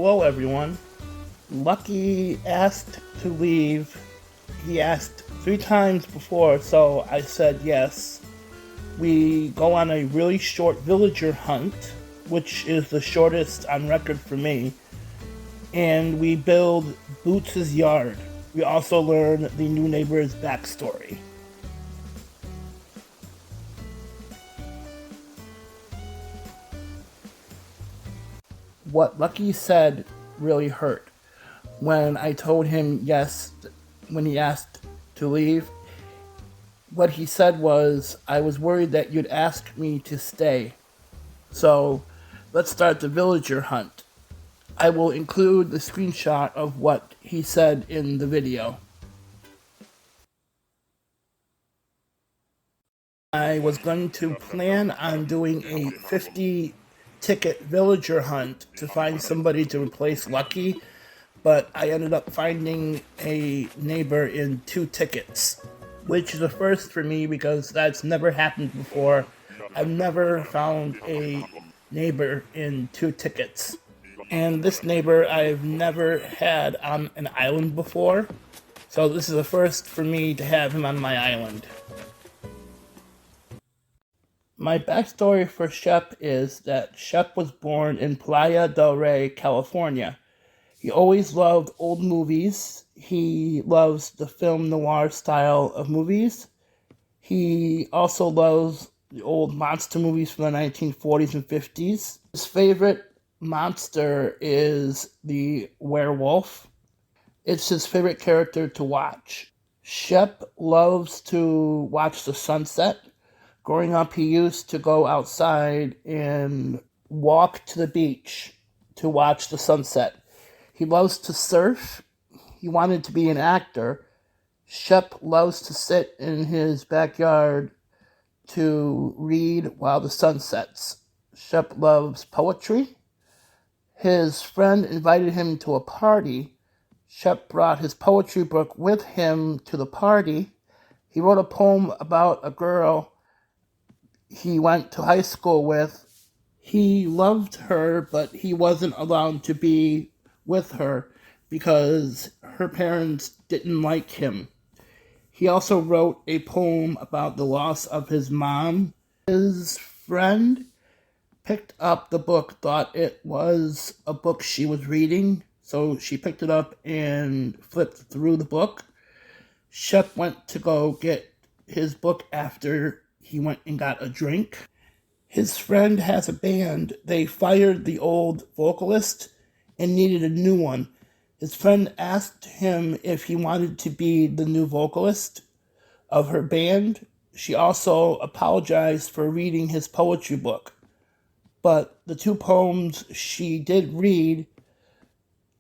Hello everyone. Lucky asked to leave. He asked 3 times before, so I said yes. We go on a really short villager hunt, which is the shortest on record for me, and we build Boots' yard. We also learn the new neighbor's backstory. What Lucky said really hurt. When I told him yes, when he asked to leave, what he said was, I was worried that you'd ask me to stay. So let's start the villager hunt. I will include the screenshot of what he said in the video. I was going to plan on doing a 50 ticket villager hunt to find somebody to replace Lucky, but I ended up finding a neighbor in 2 tickets, which is a first for me because that's never happened before. I've never found a neighbor in 2 tickets. And this neighbor I've never had on an island before, so this is a first for me to have him on my island. My backstory for Shep is that Shep was born in Playa del Rey, California. He always loved old movies. He loves the film noir style of movies. He also loves the old monster movies from the 1940s and 50s. His favorite monster is the werewolf. It's his favorite character to watch. Shep loves to watch the sunset. Growing up, he used to go outside and walk to the beach to watch the sunset. He loves to surf. He wanted to be an actor. Shep loves to sit in his backyard to read while the sun sets. Shep loves poetry. His friend invited him to a party. Shep brought his poetry book with him to the party. He wrote a poem about a girl he went to high school with. He loved her, but he wasn't allowed to be with her because her parents didn't like him. He also wrote a poem about the loss of his mom. His friend picked up the book, thought it was a book she was reading, so she picked it up and flipped through the book. Shep went to go get his book after he went and got a drink. His friend has a band. They fired the old vocalist and needed a new one. His friend asked him if he wanted to be the new vocalist of her band. She also apologized for reading his poetry book. But the 2 poems she did read,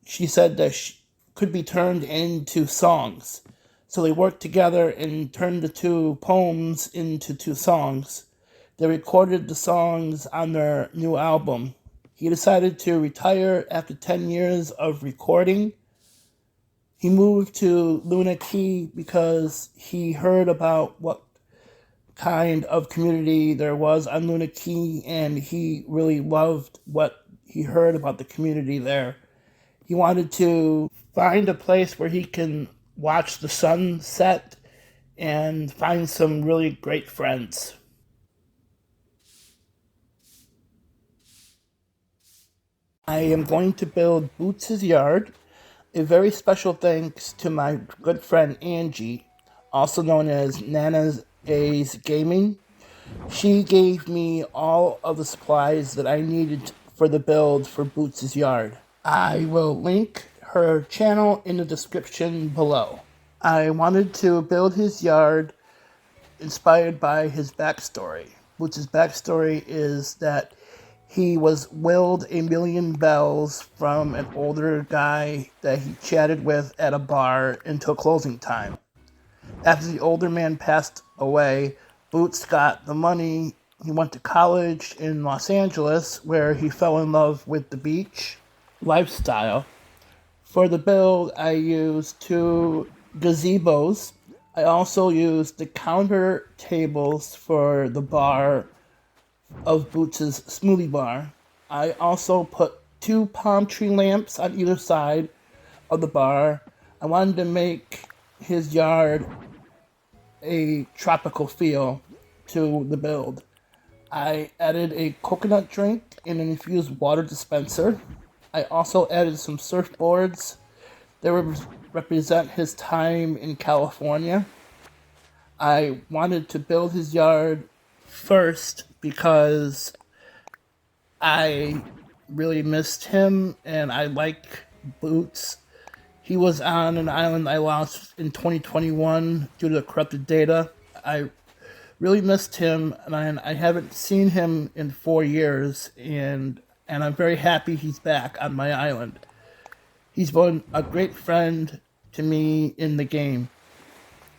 she said that could be turned into songs. So they worked together and turned the 2 poems into 2 songs. They recorded the songs on their new album. He decided to retire after 10 years of recording. He moved to Luna Key because he heard about what kind of community there was on Luna Key, and he really loved what he heard about the community there. He wanted to find a place where he can watch the sunset and find some really great friends. I am going to build Boots' yard. A very special thanks to my good friend Angie, also known as Nana's A's Gaming. She gave me all of the supplies that I needed for the build for Boots' yard. I will link her channel in the description below. I wanted to build his yard inspired by his backstory. Boots' backstory is that he was willed a million bells from an older guy that he chatted with at a bar until closing time. After the older man passed away, Boots got the money. He went to college in Los Angeles, where he fell in love with the beach lifestyle. For the build, I used 2 gazebos. I also used the counter tables for the bar of Boots' smoothie bar. I also put 2 palm tree lamps on either side of the bar. I wanted to make his yard a tropical feel to the build. I added a coconut drink and an infused water dispenser. I also added some surfboards that represent his time in California. I wanted to build his yard first because I really missed him and I like Boots. He was on an island I lost in 2021 due to corrupted data. I really missed him, and I haven't seen him in 4 years, and I'm very happy he's back on my island. He's been a great friend to me in the game.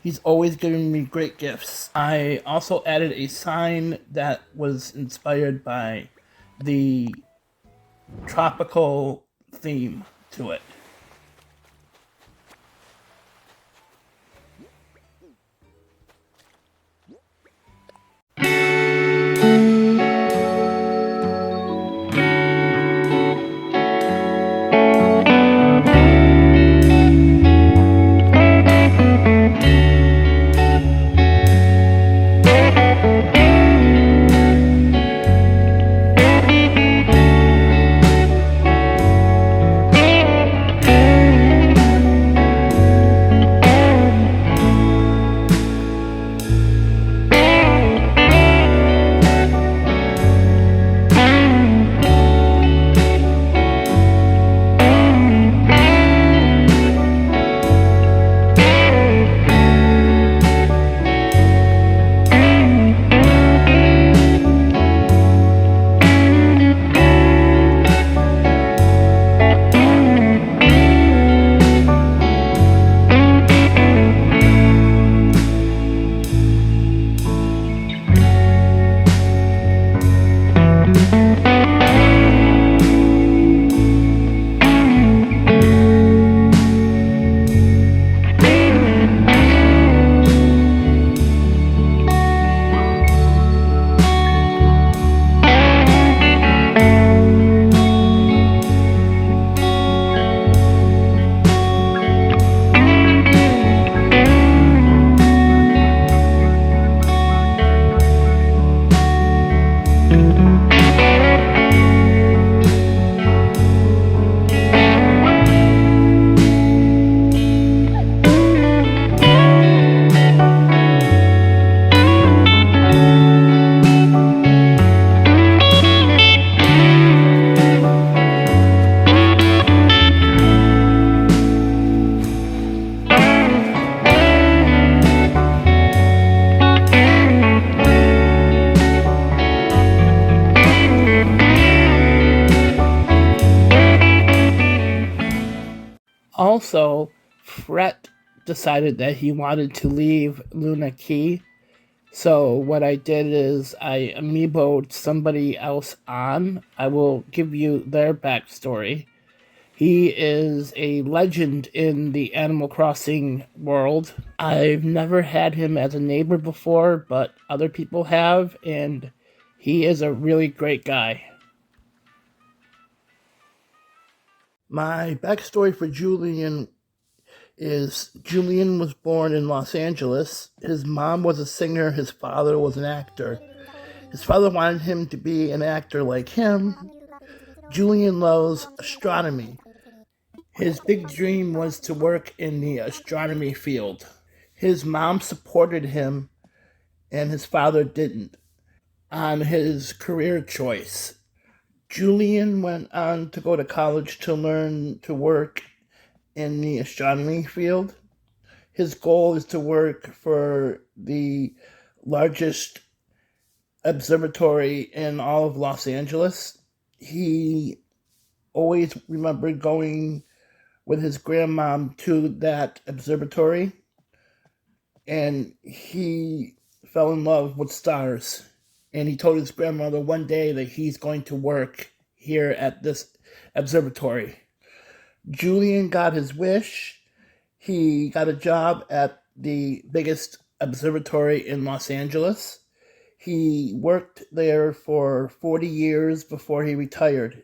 He's always giving me great gifts. I also added a sign that was inspired by the tropical theme to it. Also, Fret decided that he wanted to leave Luna Key. So what I did is I amiiboed somebody else on. I will give you their backstory. He is a legend in the Animal Crossing world. I've never had him as a neighbor before, but other people have, and he is a really great guy. My backstory for Julian is Julian was born in Los Angeles. His mom was a singer, his father was an actor. His father wanted him to be an actor like him. Julian loves astronomy. His big dream was to work in the astronomy field. His mom supported him, and his father didn't, on his career choice. Julian went on to go to college to learn to work in the astronomy field. His goal is to work for the largest observatory in all of Los Angeles. He always remembered going with his grandmom to that observatory, and he fell in love with stars. And he told his grandmother one day that he's going to work here at this observatory. Julian got his wish. He got a job at the biggest observatory in Los Angeles. He worked there for 40 years before he retired.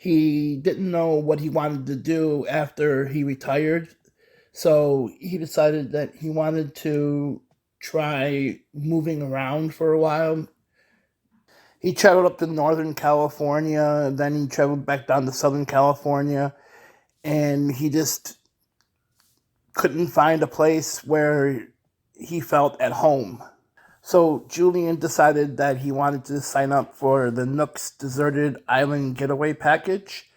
He didn't know what he wanted to do after he retired, so he decided that he wanted to try moving around for a while. He traveled up to Northern California, then he traveled back down to Southern California, and he just couldn't find a place where he felt at home. So Julian decided that he wanted to sign up for the Nook's Deserted Island Getaway Package.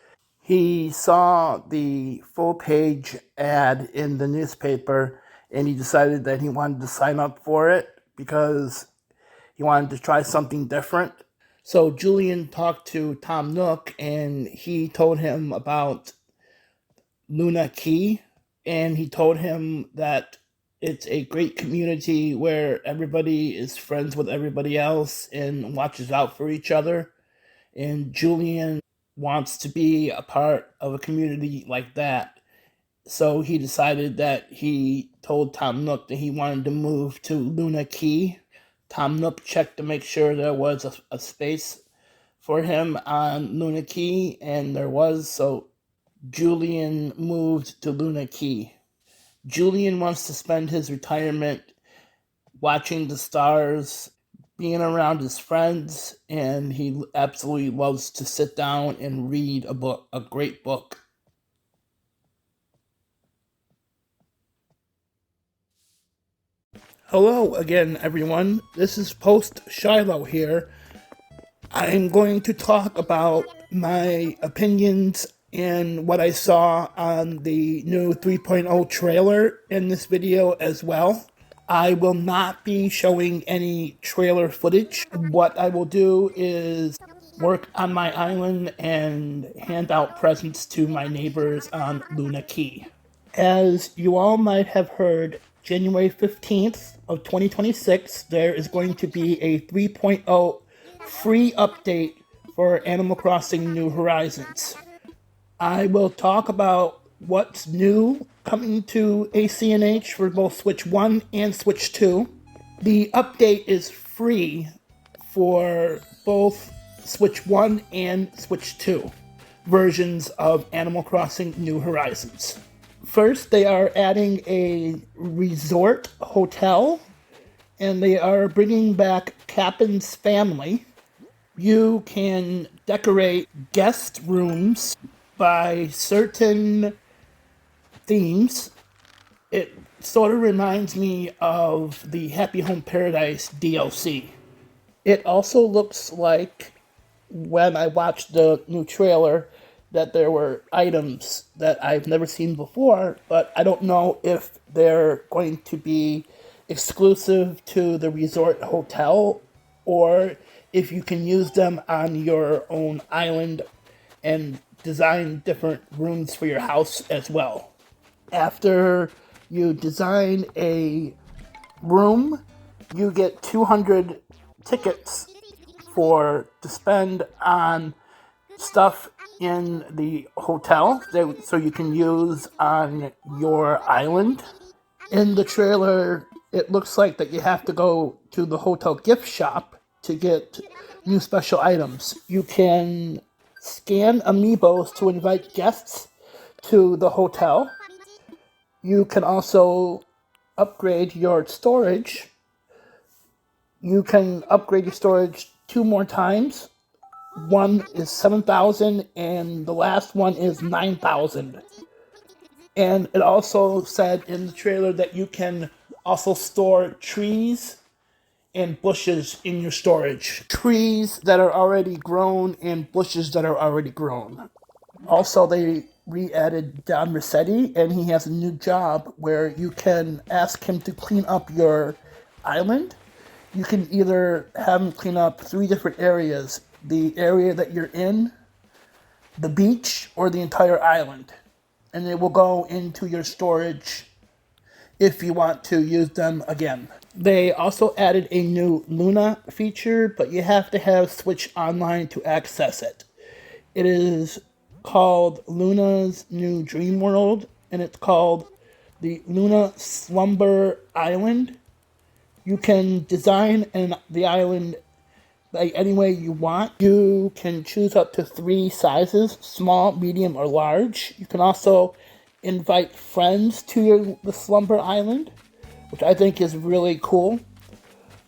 He saw the full page ad in the newspaper and he decided that he wanted to sign up for it because he wanted to try something different. So Julian talked to Tom Nook and he told him about Luna Key, and he told him that it's a great community where everybody is friends with everybody else and watches out for each other. And Julian wants to be a part of a community like that. So he decided that he told Tom Nook that he wanted to move to Luna Key. Tom Nook checked to make sure there was a space for him on Luna Key, and there was, so Julian moved to Luna Key. Julian wants to spend his retirement watching the stars, being around his friends, and he absolutely loves to sit down and read a book, a great book. Hello again, everyone. This is Post Shiloh here. I'm going to talk about my opinions and what I saw on the new 3.0 trailer in this video as well. I will not be showing any trailer footage. What I will do is work on my island and hand out presents to my neighbors on Luna Key. As you all might have heard, January 15th of 2026, there is going to be a 3.0 free update for Animal Crossing New Horizons. I will talk about what's new coming to ACNH for both Switch 1 and Switch 2. The update is free for both Switch 1 and Switch 2 versions of Animal Crossing New Horizons. First, they are adding a resort hotel, and they are bringing back Captain's Family. You can decorate guest rooms by certain themes. It sort of reminds me of the Happy Home Paradise DLC. It also looks like, when I watched the new trailer, that there were items that I've never seen before, but I don't know if they're going to be exclusive to the resort hotel or if you can use them on your own island and design different rooms for your house as well. After you design a room, you get 200 tickets to spend on stuff in the hotel so you can use on your island. In the trailer, it looks like that you have to go to the hotel gift shop to get new special items. You can scan amiibos to invite guests to the hotel. You can also upgrade your storage. You can upgrade your storage 2 more times. One is 7,000 and the last one is 9,000. And it also said in the trailer that you can also store trees and bushes in your storage. Trees that are already grown and bushes that are already grown. Also, they re-added Don Rossetti, and he has a new job where you can ask him to clean up your island. You can either have him clean up 3 different areas: the area that you're in, the beach, or the entire island. And it will go into your storage if you want to use them again. They also added a new Luna feature, but you have to have Switch Online to access it. It is called Luna's New Dream World, and it's called the Luna Slumber Island. You can design the island like any way you want. You can choose up to 3 sizes: small, medium, or large. You can also invite friends to the Slumber Island, which I think is really cool.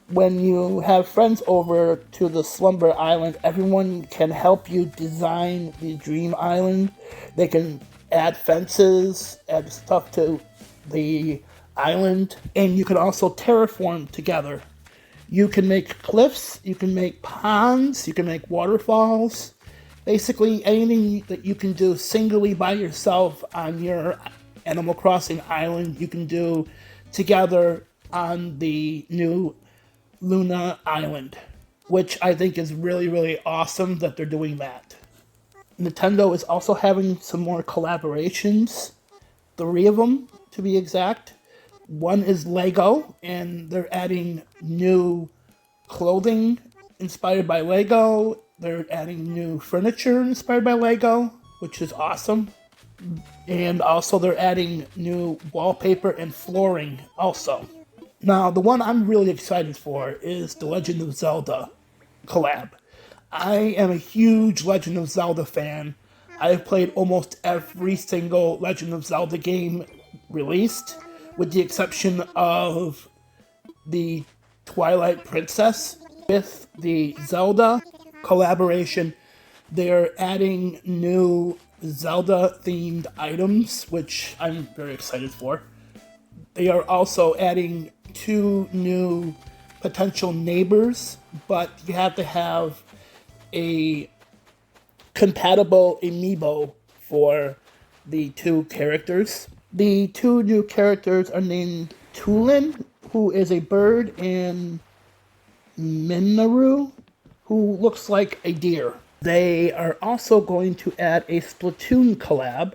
When you have friends over to the Slumber Island, everyone can help you design the Dream Island. They can add fences, add stuff to the island, and you can also terraform together. You can make cliffs, you can make ponds, you can make waterfalls. Basically, anything that you can do singly by yourself on your Animal Crossing island, you can do together on the new Luna Island, which I think is really, really awesome that they're doing that. Nintendo is also having some more collaborations, 3 of them to be exact. One is Lego, and they're adding new clothing inspired by Lego. They're adding new furniture inspired by Lego, which is awesome. And also they're adding new wallpaper and flooring also. Now, the one I'm really excited for is the Legend of Zelda collab. I am a huge Legend of Zelda fan. I've played almost every single Legend of Zelda game released, with the exception of the Twilight Princess. With the Zelda collaboration, they're adding new Zelda-themed items, which I'm very excited for. They are also adding 2 new potential neighbors, but you have to have a compatible amiibo for the 2 characters. The 2 new characters are named Tulin, who is a bird, and Minoru, who looks like a deer. They are also going to add a Splatoon collab.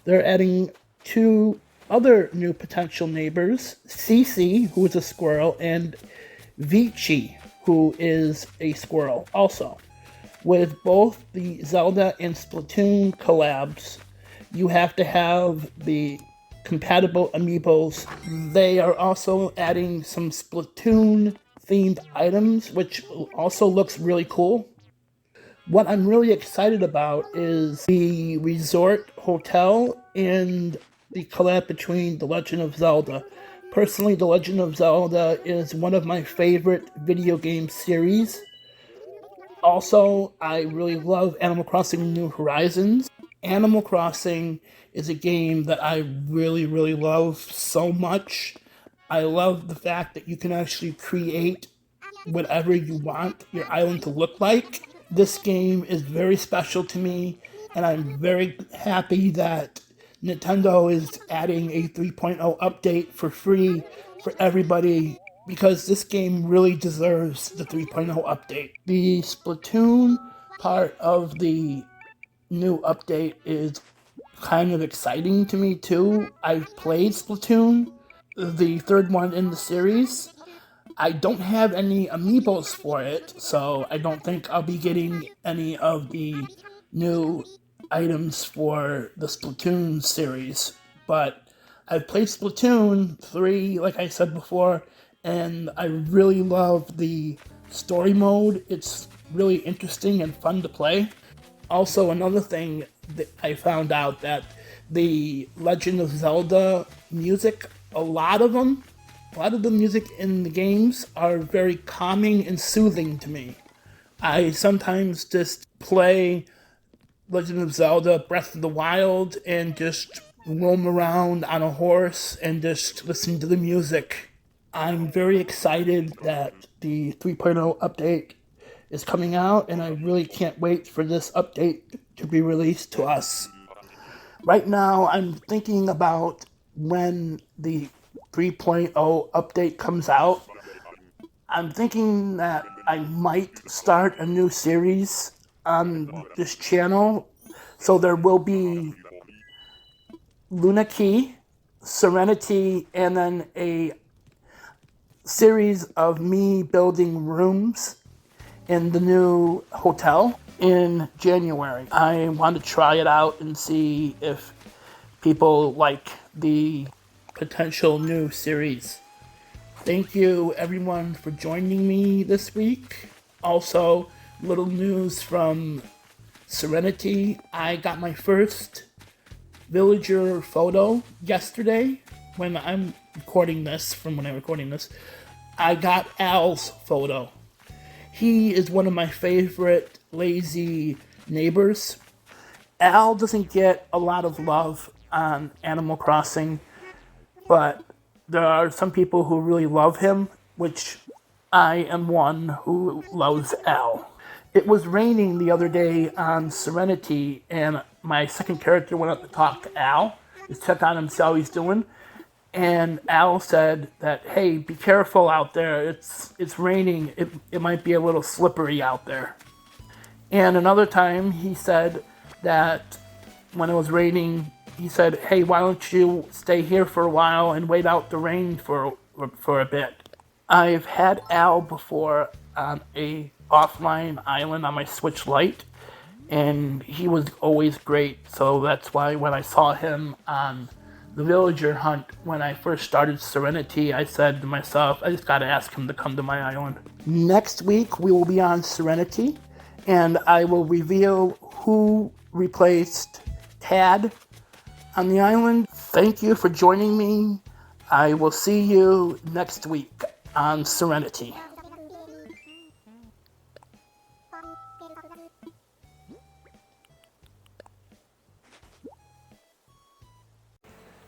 They're adding 2 other new potential neighbors, Cece, who is a squirrel, and Vici, who is a squirrel also. With both the Zelda and Splatoon collabs, you have to have the compatible amiibos. They are also adding some Splatoon-themed items, which also looks really cool. What I'm really excited about is the resort hotel and the collab between The Legend of Zelda. Personally, The Legend of Zelda is one of my favorite video game series. Also, I really love Animal Crossing New Horizons. Animal Crossing is a game that I really, really love so much. I love the fact that you can actually create whatever you want your island to look like. This game is very special to me, and I'm very happy that Nintendo is adding a 3.0 update for free for everybody, because this game really deserves the 3.0 update. The Splatoon part of the new update is kind of exciting to me too. I've played Splatoon, the 3rd one in the series. I don't have any amiibos for it, so I don't think I'll be getting any of the new items for the Splatoon series. But I've played Splatoon 3, like I said before, and I really love the story mode. It's really interesting and fun to play. Also, another thing that I found out that the Legend of Zelda music, a lot of the music in the games are very calming and soothing to me. I sometimes just play Legend of Zelda Breath of the Wild and just roam around on a horse and just listen to the music. I'm very excited that the 3.0 update is coming out, and I really can't wait for this update to be released to us. Right now, I'm thinking about when the 3.0 update comes out. I'm thinking that I might start a new series on this channel. So there will be Luna Key, Serenity, and then a series of me building rooms in the new hotel in January. I want to try it out and see if people like the potential new series. Thank you everyone for joining me this week. Also, little news from Serenity. I got my first villager photo yesterday. When I'm recording this, I got Al's photo. He is one of my favorite lazy neighbors. Al doesn't get a lot of love on Animal Crossing, but there are some people who really love him, which I am one who loves Al. It was raining the other day on Serenity, and my second character went up to talk to Al, to check on him, see how he's doing. And Al said that, hey, be careful out there. It's raining. It might be a little slippery out there. And another time he said that when it was raining, he said, hey, why don't you stay here for a while and wait out the rain for a bit. I've had Al before on a offline island on my Switch Lite, and he was always great. So that's why when I saw him on the villager hunt when I first started Serenity, I said to myself, I just gotta ask him to come to my island. Next week we will be on Serenity, and I will reveal who replaced Tad on the island. Thank you for joining me. I will see you next week on Serenity.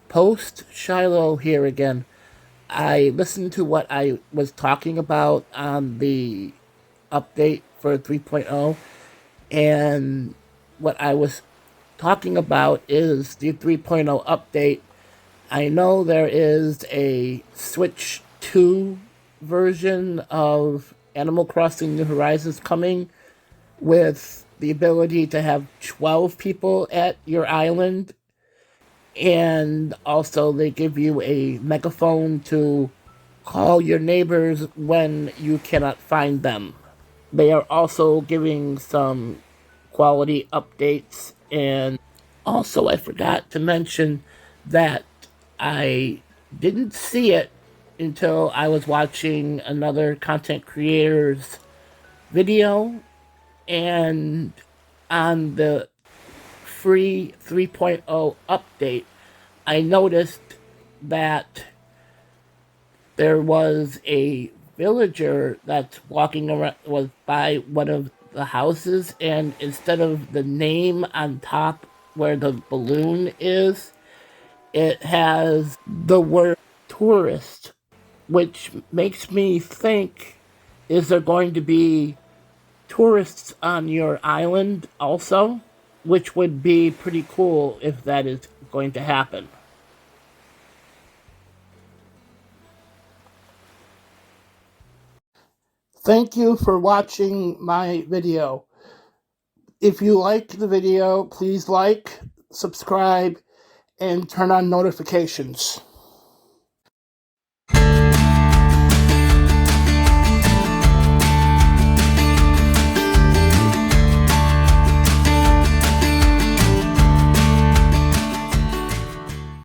Post Shiloh here again. I listened to what I was talking about on the update for 3.0, and what I was talking about is the 3.0 update. I know there is a Switch 2 version of Animal Crossing New Horizons coming with the ability to have 12 people at your island. And also they give you a megaphone to call your neighbors when you cannot find them. They are also giving some quality updates. And also I forgot to mention that I didn't see it until I was watching another content creator's video, and on the free 3.0 update, I noticed that there was a villager that's walking around, was by one of the houses, and instead of the name on top where the balloon is, it has the word tourist, which makes me think, is there going to be tourists on your island also? Which would be pretty cool if that is going to happen. Thank you for watching my video. If you liked the video, please like, subscribe, and turn on notifications.